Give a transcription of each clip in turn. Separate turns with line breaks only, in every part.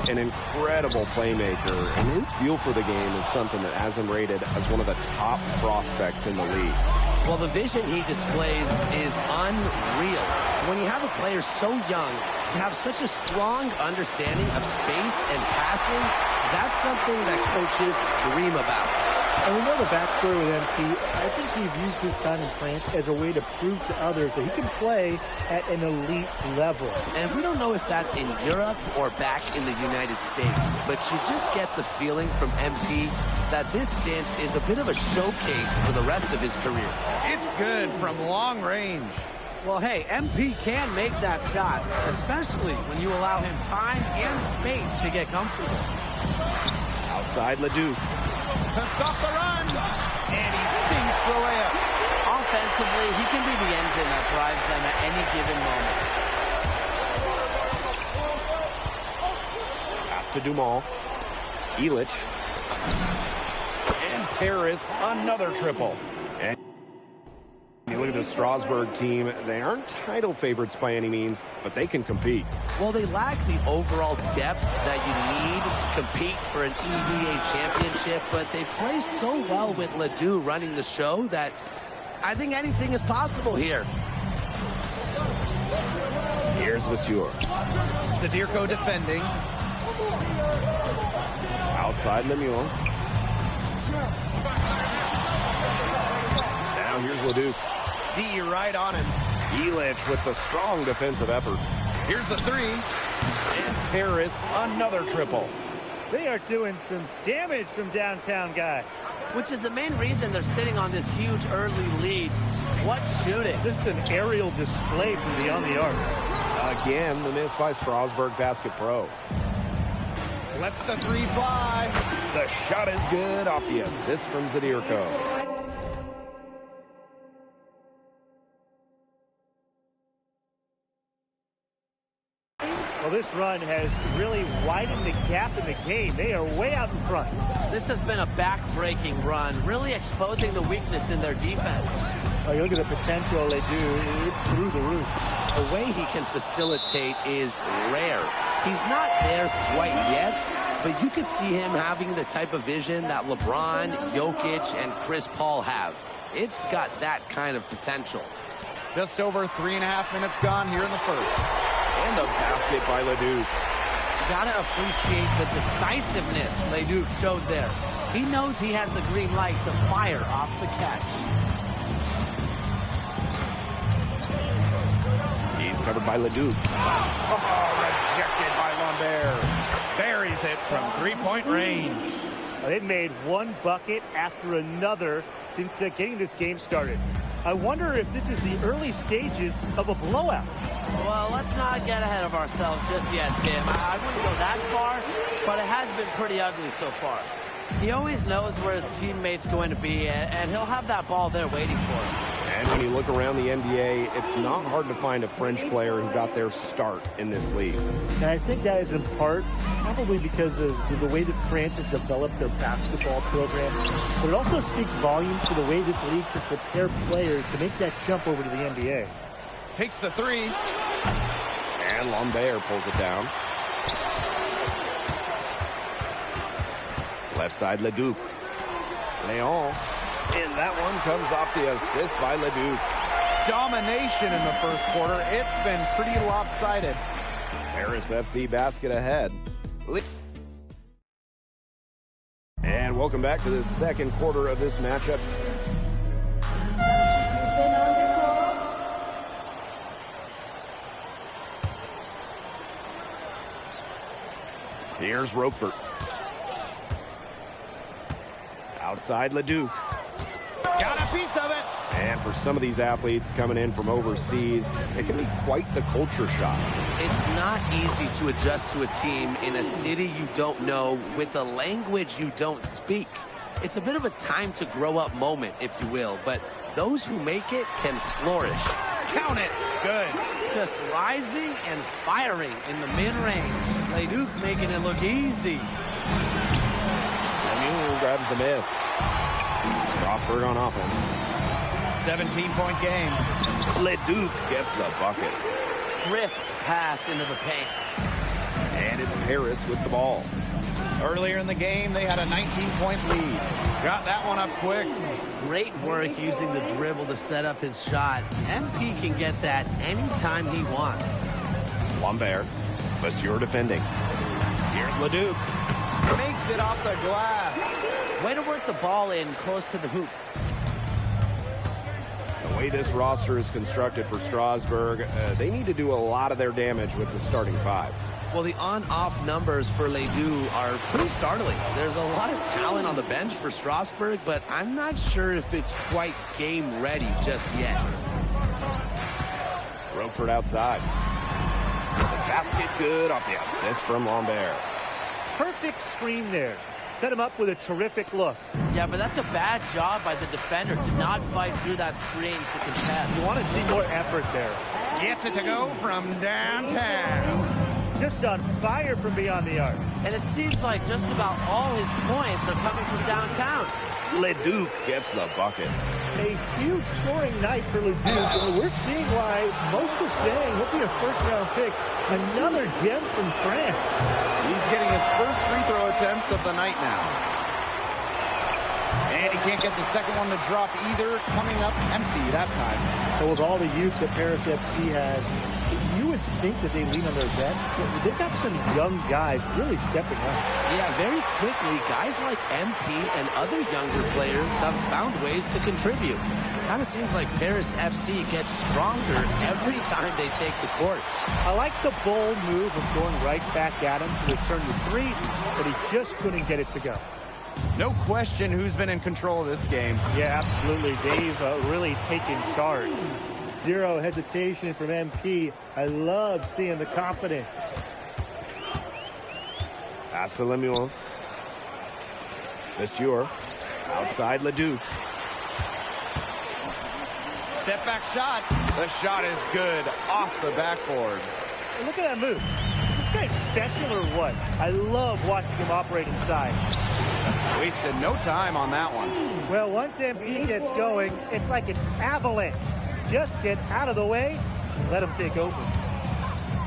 an incredible playmaker, and his feel for the game is something that has him rated as one of the top prospects in the league.
Well, the vision he displays is unreal. When you have a player so young, to have such a strong understanding of space and passing, that's something that coaches dream about.
And we know the backstory with MP. I think he's used his time in France as a way to prove to others that he can play at an elite level.
And we don't know if that's in Europe or back in the United States, but you just get the feeling from MP that this stint is a bit of a showcase for the rest of his career.
It's good from long range.
Well, hey, MP can make that shot, especially when you allow him time and space to get comfortable.
Outside Leduc.
To stop the run, and he sinks the layup.
Offensively, he can be the engine that drives them at any given moment.
Pass to Dumas. Illich. And Paris, another triple. And you look at the Strasburg team, they aren't title favorites by any means, but they can compete.
Well, they lack the overall depth that you need to compete for an EBA championship, but they play so well with Ledoux running the show that I think anything is possible here.
Here's Vasseur.
Zadirko defending.
Outside Lemuel. Now here's Leduc.
D right on him.
Illich with the strong defensive effort.
Here's the three.
And Paris, another triple.
They are doing some damage from downtown, guys.
Which is the main reason they're sitting on this huge early lead. What shooting?
Just an aerial display from beyond the arc.
Again, the miss by Strasburg Basket Pro.
Lets the three fly.
The shot is good off the assist from Zadirko.
Well, this run has really widened the gap in the game. They are way out in front.
This has been a back-breaking run, really exposing the weakness in their defense.
Oh, you look at the potential they do. It's through the roof.
The way he can facilitate is rare. He's not there quite yet, but you could see him having the type of vision that LeBron, Jokic, and Chris Paul have. It's got that kind of potential.
Just over 3.5 minutes gone here in the first.
And the basket by Leduc.
Gotta appreciate the decisiveness Leduc showed there. He knows he has the green light to fire off the catch.
He's covered by Leduc.
Oh, rejected by Lambert. Buries it from three-point range.
They've made one bucket after another since getting this game started. I wonder if this is the early stages of a blowout.
Well, let's not get ahead of ourselves just yet, Tim. I wouldn't go that far, but it has been pretty ugly so far. He always knows where his teammate's going to be, and he'll have that ball there waiting for him.
And when you look around the NBA, it's not hard to find a French player who got their start in this league.
And I think that is in part probably because of the way that France has developed their basketball program. But it also speaks volumes for the way this league can prepare players to make that jump over to the NBA.
Takes the three.
And Lambert pulls it down. Left side, Leduc. Leon. And that one comes off the assist by Leduc.
Domination in the first quarter. It's been pretty lopsided.
Paris FC basket ahead. And welcome back to the second quarter of this matchup. Here's Roquefort. Outside Leduc.
Got a piece of it.
And for some of these athletes coming in from overseas, it can be quite the culture shock.
It's not easy to adjust to a team in a city you don't know with a language you don't speak. It's a bit of a time to grow up moment, if you will, but those who make it can flourish.
Count it. Good.
Just rising and firing in the mid-range. Leduc making it look easy.
Lemuel grabs the miss. Strasburg on offense.
17-point game.
Leduc gets the bucket.
Crisp pass into the paint.
And it's Paris with the ball.
Earlier in the game, they had a 19-point lead. Got that one up quick.
Great work using the dribble to set up his shot. MP can get that anytime he wants.
Lambert, Monsieur defending. Here's Leduc.
Makes it off the glass.
Way to work the ball in close to the hoop.
The way this roster is constructed for Strasburg, they need to do a lot of their damage with the starting five.
Well, the on-off numbers for Ledoux are pretty startling. There's a lot of talent on the bench for Strasburg, but I'm not sure if it's quite game-ready just yet.
Roquefort outside. The basket good off the assist from Lambert.
Perfect screen there. Set him up with a terrific look.
Yeah, but that's a bad job by the defender to not fight through that screen to contest.
You want to see more effort there.
Gets it to go from downtown.
Just on fire from beyond the arc.
And it seems like just about all his points are coming from downtown.
Leduc gets the bucket.
A huge scoring night for Leduc. We're seeing why most are saying he'll be a first-round pick. Another gem from France.
He's getting his first free throw attempts of the night now. And he can't get the second one to drop either. Coming up empty that time.
But with all the youth that Paris FC has, you would think that they lean on their vets. They've got some young guys really stepping up.
Yeah, very quickly, guys like MP and other younger players have found ways to contribute. Kind of seems like Paris FC gets stronger every time they take the court.
I like the bold move of going right back at him to return the three, but he just couldn't get it to go.
No question who's been in control of this game.
Yeah, absolutely. They've really taken charge. Zero hesitation from MP. I love seeing the confidence.
Pass to Lemuel. Monsieur. Outside Leduc.
Step back shot. The shot is good off the backboard.
Hey, look at that move. Is this guy special or what? I love watching him operate inside.
Wasted no time on that one.
Well, once MP gets going, it's like an avalanche. Just get out of the way and let him take over.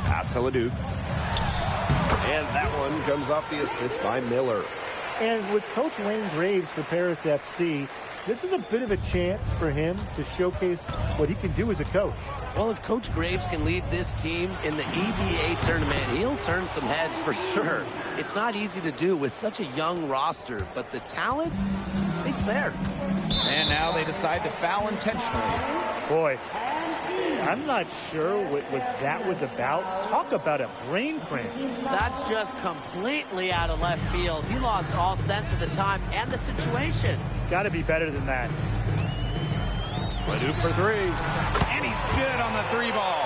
Pass to Leduc. And that one comes off the assist by Miller.
And with Coach Wayne Graves for Paris FC, this is a bit of a chance for him to showcase what he can do as a coach.
Well, if Coach Graves can lead this team in the EVA tournament, he'll turn some heads for sure. It's not easy to do with such a young roster, but the talent, it's there.
And now they decide to foul intentionally.
Boy, I'm not sure what that was about. Talk about a brain cramp.
That's just completely out of left field. He lost all sense of the time and the situation.
It's got to be better than that.
Leduc for three.
And he's good on the three ball.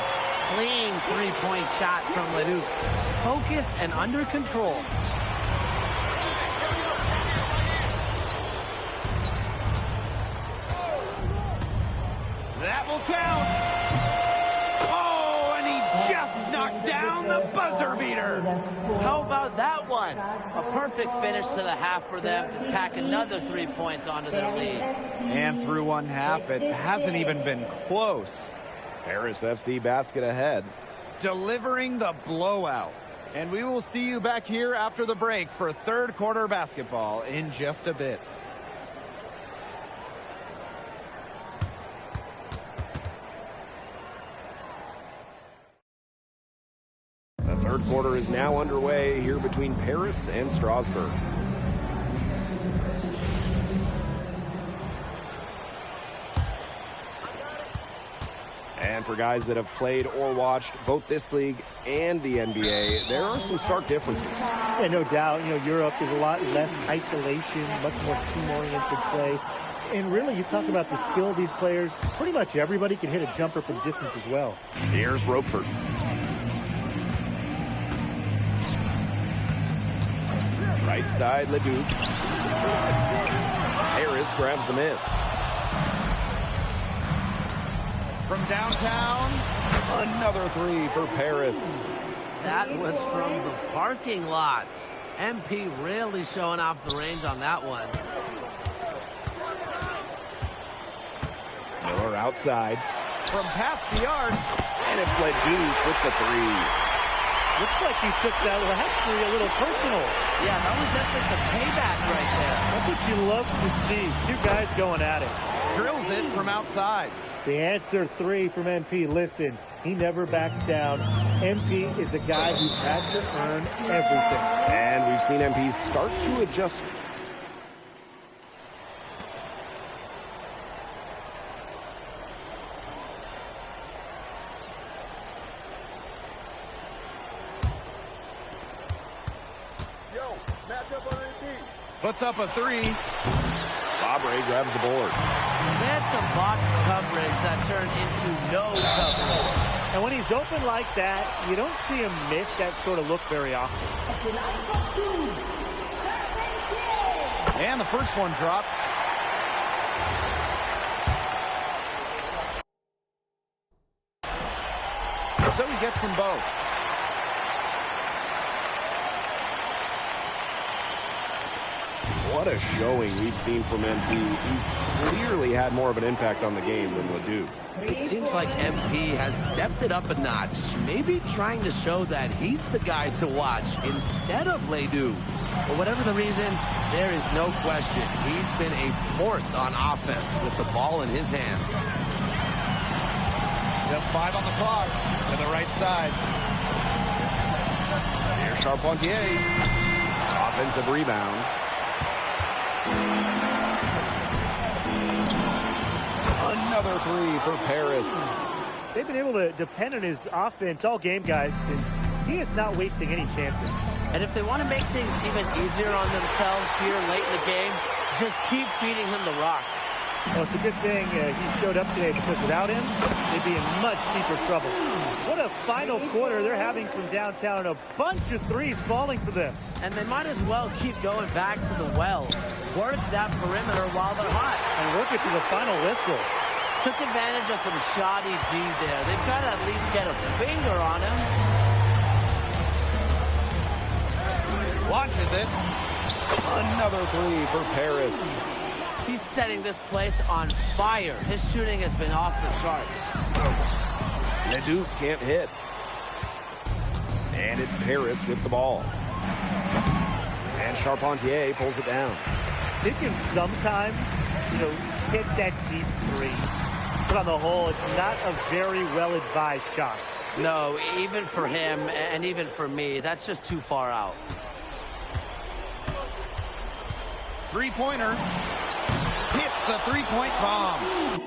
Clean three-point shot from Leduc. Focused and under control.
That will count. Oh, and he just knocked down the buzzer beater.
How about that one? A perfect finish to the half for them to tack another 3 points onto their lead.
And through one half, it hasn't even been close.
Paris FC basket ahead.
Delivering the blowout. And we will see you back here after the break for third quarter basketball in just a bit.
The third quarter is now underway here between Paris and Strasburg. And for guys that have played or watched both this league and the NBA, there are some stark differences.
Yeah, no doubt. You know, Europe is a lot less isolation, much more team-oriented play. And really, you talk about the skill of these players, pretty much everybody can hit a jumper from distance as well.
Here's Roquefort. Right side, Leduc. Harris grabs the miss.
From downtown,
Another three for Paris.
That was from the parking lot. MP really showing off the range on that one.
Miller outside.
from past the arc.
And it's Leduc with the three.
Looks like he took that last three a little personal.
Yeah, that was definitely some payback right there.
That's what you love to see. Two guys going at it.
Drills it from outside.
The answer three from MP. Listen, he never backs down. MP is a guy who's had to earn everything.
And we've seen MP start to adjust.
Puts up a three.
Fabre grabs the board.
They had some box coverage that turned into no coverage.
And when he's open like that, you don't see him miss that sort of look very often.
And the first one drops. So he gets them both.
What a showing we've seen from MP. He's clearly had more of an impact on the game than Ledoux.
It seems like MP has stepped it up a notch, maybe trying to show that he's the guy to watch instead of Ledoux. For whatever the reason, there is no question he's been a force on offense with the ball in his hands.
Just 5 on the clock to the right side.
Here's Charpentier. Offensive rebound. Another three for Paris.
They've been able to depend on his offense all game, guys, and he is not wasting any chances.
And if they want to make things even easier on themselves here late in the game, just keep feeding him the rock.
Well, it's a good thing he showed up today, because without him, they'd be in much deeper trouble. What a final quarter they're having from downtown. A bunch of threes falling for them.
And they might as well keep going back to the well. Work that perimeter while they're hot.
And work it to the final whistle.
Took advantage of some shoddy D there. They've got to at least get a finger on him.
Launches it.
Another three for Paris.
He's setting this place on fire. His shooting has been off the charts.
Ledoux can't hit. And it's Paris with the ball. And Charpentier pulls it down.
They can sometimes, hit that deep three. But on the whole, it's not a very well-advised shot.
No, even for him and even for me, that's just too far out.
Three-pointer. Hits the three-point bomb.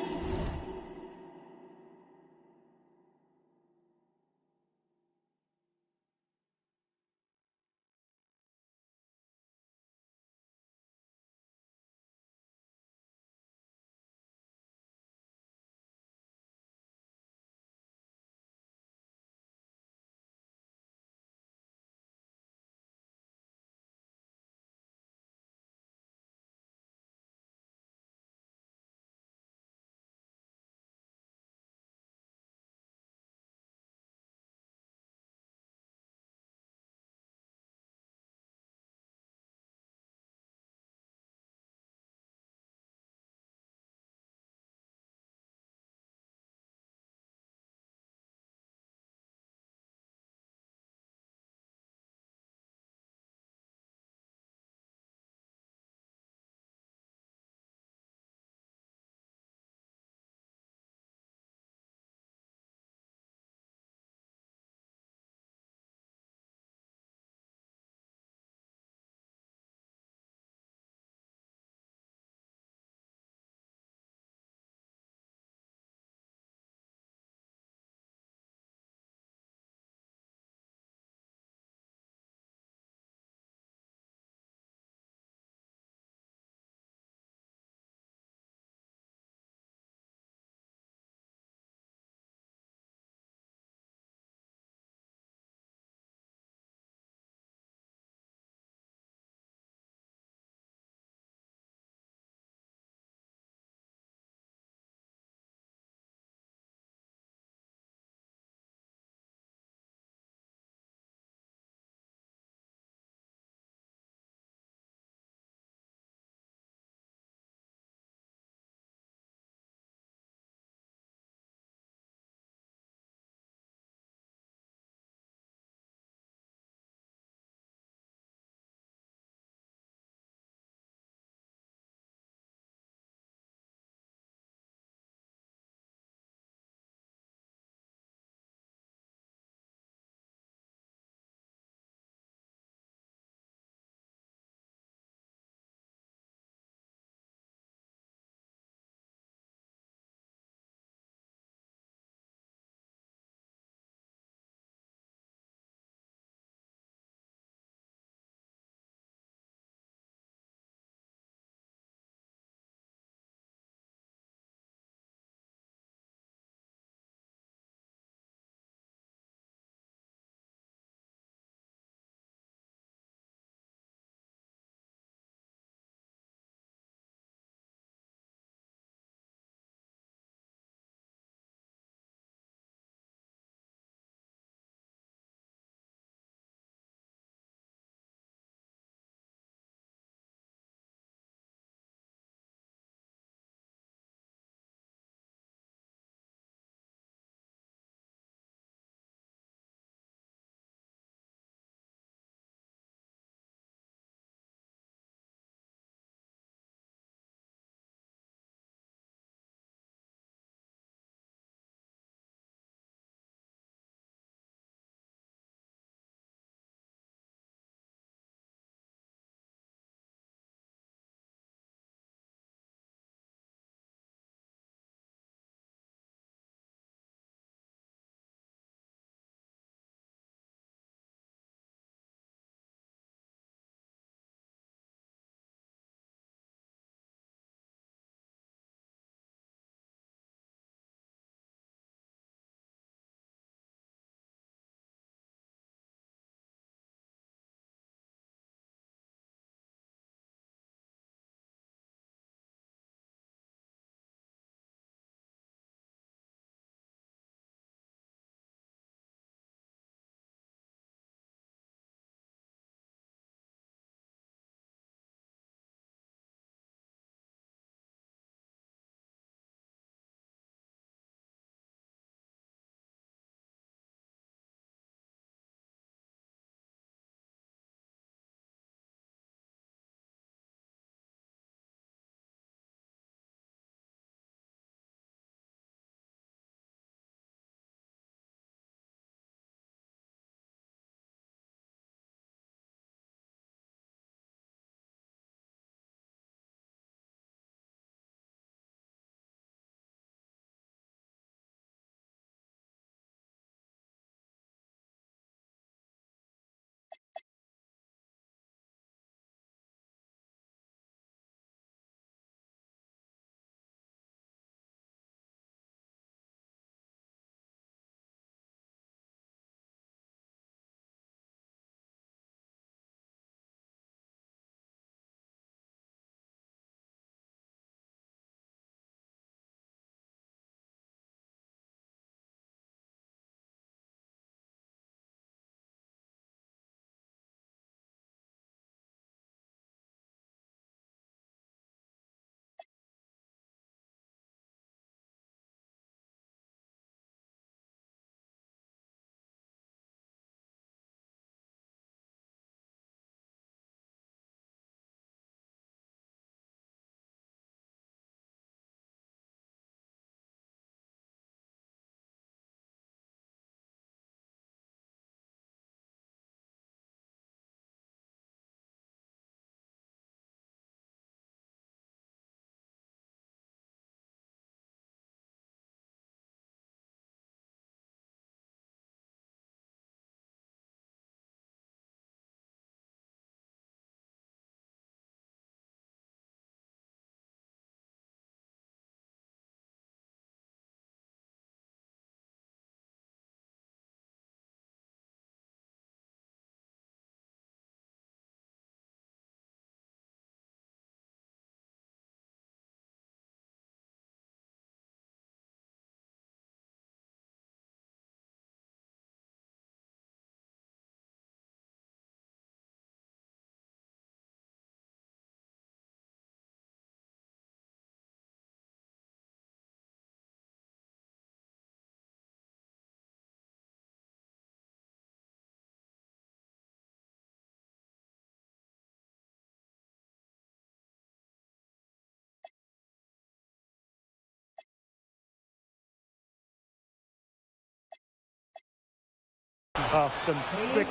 Oh, some quick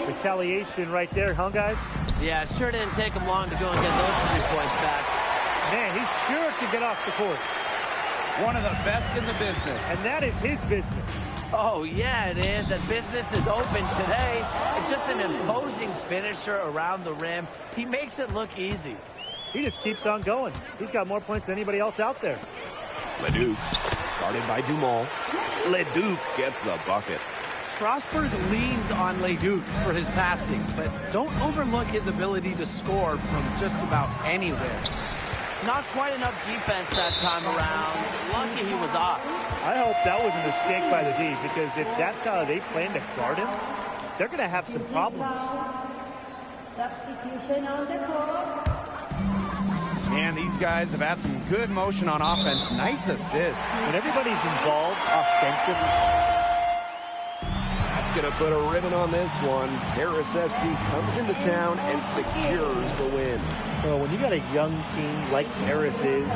retaliation right there, huh, guys?
Yeah, it sure didn't take him long to go and get those 3 points back.
Man, he's sure to get off the court.
One of the best in the business.
And that is his business.
Oh, yeah, it is. And business is open today. And just an imposing finisher around the rim. He makes it look easy.
He just keeps on going. He's got more points than anybody else out there.
Leduc, guarded by Dumas. Leduc gets the bucket.
Strasburg leans on Leduc for his passing, but don't overlook his ability to score from just about anywhere. Not quite enough defense that time around. Lucky he was off.
I hope that was a mistake by the D, because if that's how they plan to guard him, they're going to have some problems.
Substitution on the court.
Man, these guys have had some good motion on offense. Nice assists.
When everybody's involved offensively,
That's going to put a ribbon on this one. Harris FC comes into town and secures the win.
well, when you got a young team like Harris is,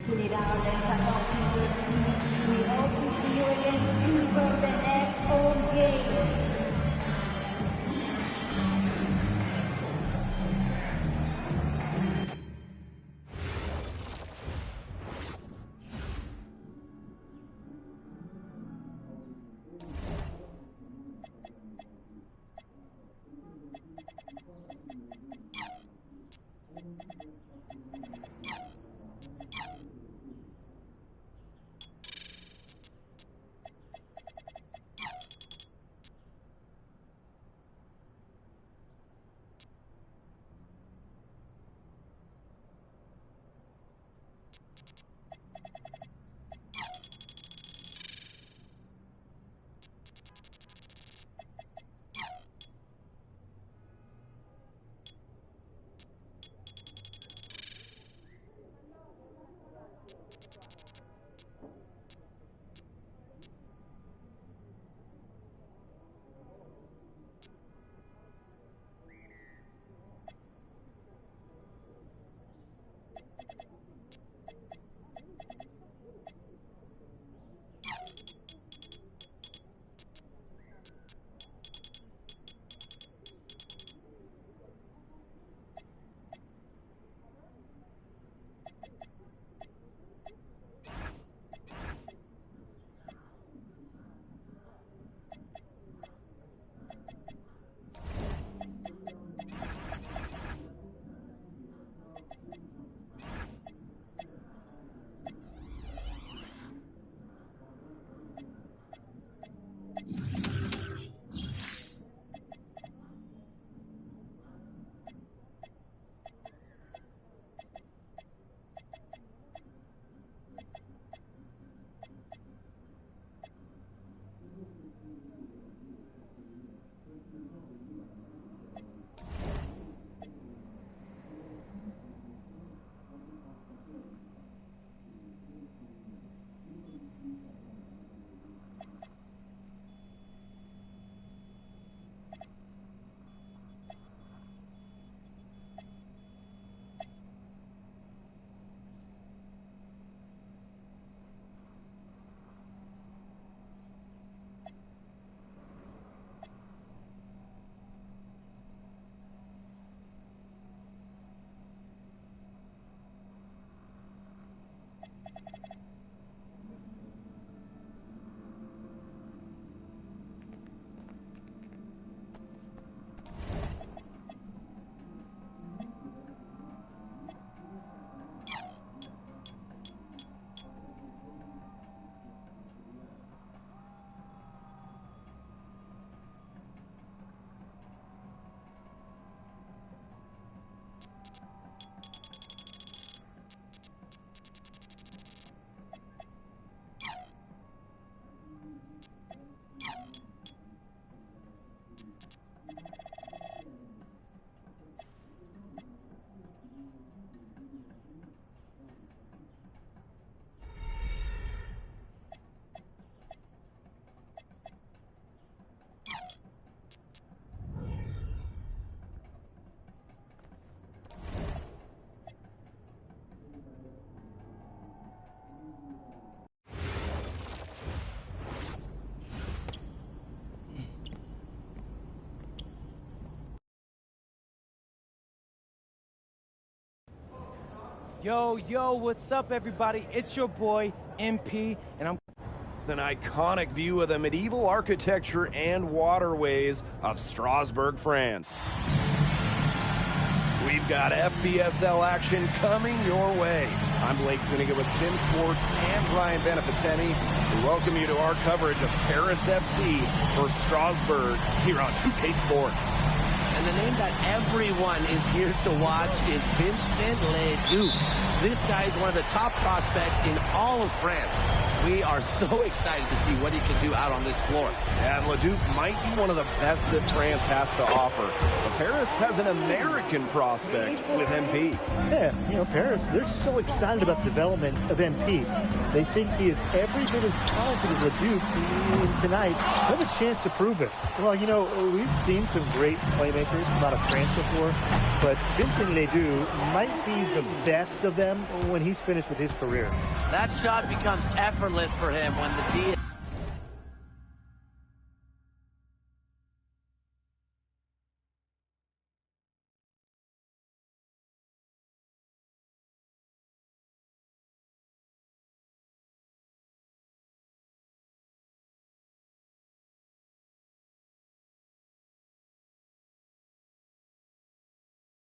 Put it out and support people. We hope to see you again soon for the next home game.
Yo, what's up, everybody? It's your boy, MP, and I'm...
An iconic view of the medieval architecture and waterways of Strasbourg, France. We've got FBSL action coming your way. I'm Blake Zuniga with Tim Swartz and Ryan Benefitemi. We welcome you to our coverage of Paris FC for Strasbourg here on 2K Sports.
And the name that everyone is here to watch is Vincent Leduc. This guy is one of the top prospects in all of France. We are so excited to see what he can do out on this floor.
Yeah, and Leduc might be one of the best that France has to offer. But Paris has an American prospect with MP.
Yeah, Paris, they're so excited about the development of MP. They think he is every bit as talented as Leduc, and tonight they have a chance to prove it. Well, we've seen some great playmakers come out of France before, but Vincent Leduc might be the best of them when he's finished with his career.
That shot becomes effortless for him when the D